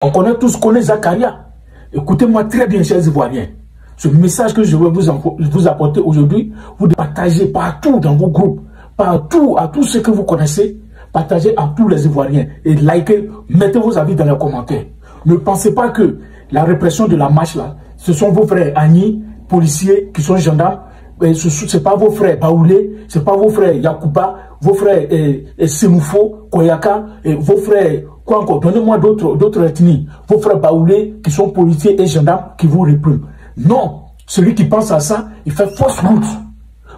On connaît tous, connaît Zakaria. Écoutez-moi très bien, chers Ivoiriens. Ce message que je vais vous apporter aujourd'hui, vous partagez partout dans vos groupes, partout, à tous ceux que vous connaissez, partagez à tous les Ivoiriens et likez, mettez vos avis dans les commentaires. Ne pensez pas que la répression de la marche là, ce sont vos frères Agni, policiers, qui sont gendarmes, ce n'est pas vos frères Baoulé, ce n'est pas vos frères Yakuba, vos frères Semoufo, Koyaka, vos frères, quoi encore, donnez-moi d'autres ethnies, vos frères Baoulé qui sont policiers et gendarmes qui vous répriment. Non, celui qui pense à ça, il fait fausse route.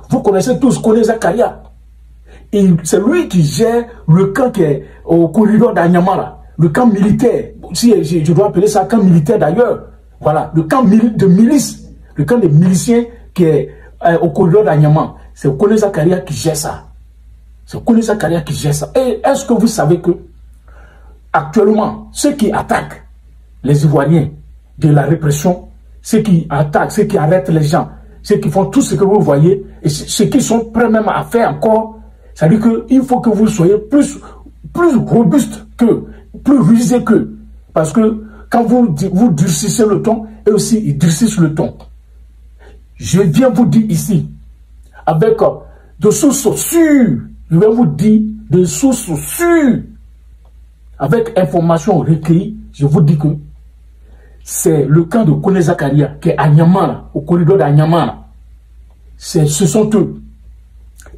Vous connaissez tous, connaissez Zakaria. C'est lui qui gère le camp qui est au corridor d'Anyamara, le camp militaire, si je dois appeler ça camp militaire d'ailleurs. Voilà, le camp de milice, le camp des miliciens qui est au corridor d'Anyamara. C'est Kone Zakaria qui gère ça. C'est Kone Zakaria qui gère ça. Et est-ce que vous savez que actuellement, ceux qui attaquent les Ivoiriens de la répression, ceux qui attaquent, ceux qui arrêtent les gens, ceux qui font tout ce que vous voyez, et ceux qui sont prêts même à faire encore, c'est-à-dire qu'il faut que vous soyez plus robuste que, plus rusé que. Parce que quand vous durcissez le ton, et aussi ils durcissent le ton. Je viens vous dire ici, avec de sources sûres, je vais vous dire de sources sûres, avec information recueillie, je vous dis que c'est le camp de Kone Zakaria qui est à Nyamara, au corridor d'Anyamara. Ce sont eux.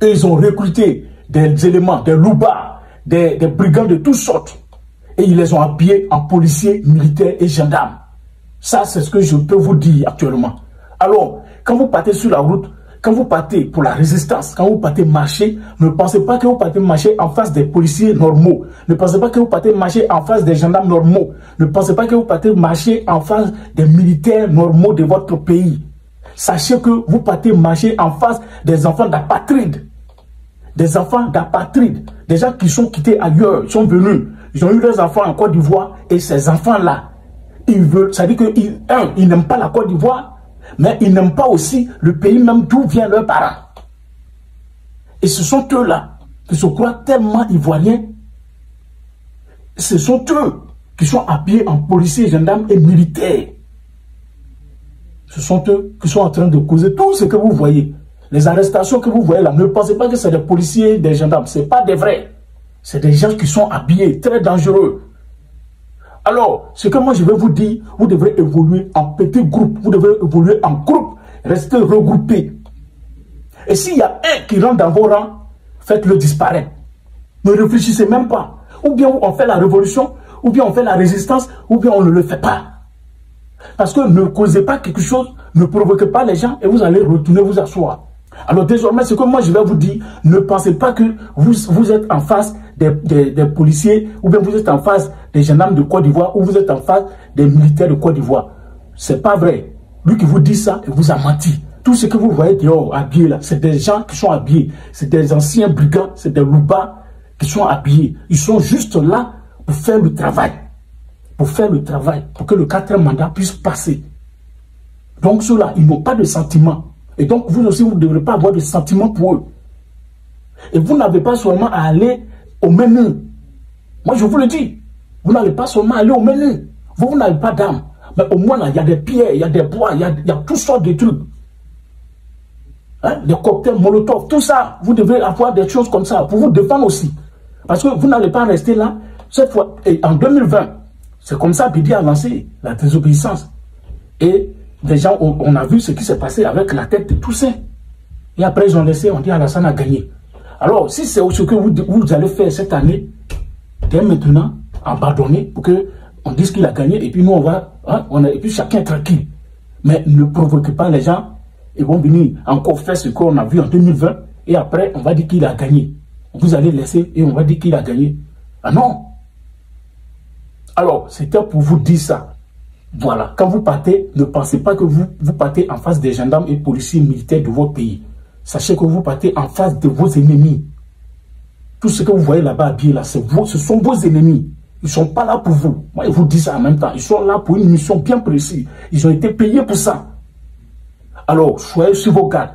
Et ils ont recruté des éléments, des loubards, des brigands de toutes sortes. Et ils les ont habillés en policiers, militaires et gendarmes. Ça, c'est ce que je peux vous dire actuellement. Alors, quand vous partez sur la route, quand vous partez pour la résistance, quand vous partez marcher, ne pensez pas que vous partez marcher en face des policiers normaux. Ne pensez pas que vous partez marcher en face des gendarmes normaux. Ne pensez pas que vous partez marcher en face des militaires normaux de votre pays. Sachez que vous partez marcher en face des enfants d'apatrides. Des enfants d'apatrides. Des gens qui sont quittés ailleurs, ils sont venus. Ils ont eu leurs enfants en Côte d'Ivoire et ces enfants-là, ils veulent, ça veut dire qu'ils n'aiment pas la Côte d'Ivoire, mais ils n'aiment pas aussi le pays même d'où viennent leurs parents. Et ce sont eux-là qui se croient tellement ivoiriens. Ce sont eux qui sont habillés en policiers, gendarmes et militaires. Ce sont eux qui sont en train de causer tout ce que vous voyez. Les arrestations que vous voyez là, ne pensez pas que c'est des policiers, des gendarmes. Ce n'est pas des vrais. C'est des gens qui sont habillés, très dangereux. Alors, ce que moi je vais vous dire, vous devrez évoluer en petits groupes, vous devrez évoluer en groupe, restez regroupés. Et s'il y a un qui rentre dans vos rangs, faites-le disparaître. Ne réfléchissez même pas. Ou bien on fait la révolution, ou bien on fait la résistance, ou bien on ne le fait pas. Parce que ne causez pas quelque chose, ne provoquez pas les gens et vous allez retourner vous asseoir. Alors désormais, ce que moi je vais vous dire, ne pensez pas que vous êtes en face des policiers, ou bien vous êtes en face des gendarmes de Côte d'Ivoire, ou vous êtes en face des militaires de Côte d'Ivoire. C'est pas vrai. Lui qui vous dit ça, il vous a menti. Tout ce que vous voyez dehors habillés là, c'est des gens qui sont habillés. C'est des anciens brigands, c'est des loubards qui sont habillés. Ils sont juste là pour faire le travail. Pour faire le travail, pour que le 4e mandat puisse passer. Donc ceux-là, ils n'ont pas de sentiments. Et donc vous aussi, vous ne devrez pas avoir de sentiments pour eux. Et vous n'avez pas seulement à aller au menu. Moi, je vous le dis. Vous n'allez pas seulement aller au menu. Vous n'avez pas d'âme. Mais au moins, là, il y a des pierres, il y a des bois, il y a toutes sortes de trucs. Hein? Les cocktails Molotov, tout ça. Vous devez avoir des choses comme ça pour vous défendre aussi. Parce que vous n'allez pas rester là. Cette fois, et en 2020, c'est comme ça Bidi a lancé la désobéissance. Et les gens, on a vu ce qui s'est passé avec la tête de Toussaint. Et après, ils ont laissé, on dit Alassane a gagné. Alors, si c'est ce que vous allez faire cette année, dès maintenant, abandonner pour qu'on dise qu'il a gagné, et puis nous, on va, hein, et puis chacun est tranquille. Mais ne provoquez pas les gens, ils vont venir encore faire ce qu'on a vu en 2020, et après, on va dire qu'il a gagné. Vous allez laisser, et on va dire qu'il a gagné. Ah non! Alors, c'était pour vous dire ça. Voilà, quand vous partez, ne pensez pas que vous partez en face des gendarmes et policiers militaires de votre pays. Sachez que vous partez en face de vos ennemis. Tout ce que vous voyez là-bas habillé là, ce sont vos ennemis. Ils ne sont pas là pour vous. Moi, je vous dis ça en même temps. Ils sont là pour une mission bien précise. Ils ont été payés pour ça. Alors, soyez sur vos gardes.